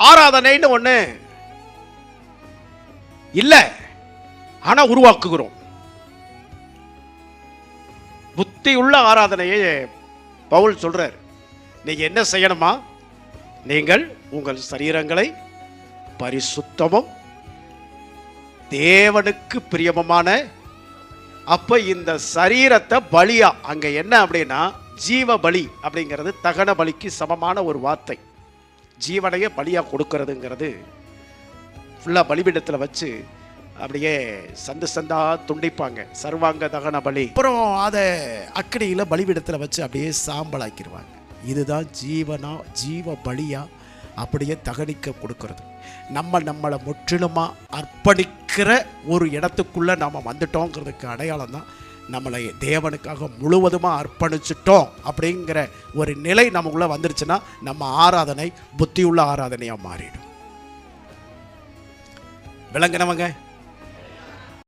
ஆராதனைன்னு ஒண்ணு இல்ல, ஆனா உருவாக்குகிறோம். புத்தியுள்ள ஆராதனையை பவுல் சொல்றார். நீங்க என்ன செய்யணுமா? நீங்கள் உங்கள் சரீரங்களை பரிசுத்தமும் தேவனுக்கு பிரியமான, அப்ப இந்த சரீரத்தை பலியா, அங்க என்ன அப்படின்னா ஜீவ பலி அப்படிங்கிறது தகன பலிக்கு சமமான ஒரு வார்த்தை. ஜீவனையே பலியா கொடுக்கறதுங்கிறது ஃபுல்லா பலிபீடத்தில் வச்சு அப்படியே சந்து சந்தா துண்டிப்பாங்க, சர்வாங்க தகன பலி. அப்புறம் அதை அக்கடியில் பலிபீடத்தில் வச்சு அப்படியே சாம்பலாக்கிடுவாங்க. இதுதான் ஜீவ பலியா அப்படியே தகனிக்க கொடுக்கறது. நம்மளை முற்றிலுமாக அர்ப்பணிக்கிற ஒரு இடத்துக்குள்ளே நாம் வந்துட்டோங்கிறதுக்கு அடையாளம் தான் நம்மளை தேவனுக்காக முழுவதுமாக அர்ப்பணிச்சிட்டோம் அப்படிங்கிற ஒரு நிலை நமக்குள்ளே வந்துருச்சுன்னா நம்ம ஆராதனை புத்தியுள்ள ஆராதனையாக மாறிடும். விளங்கினவங்க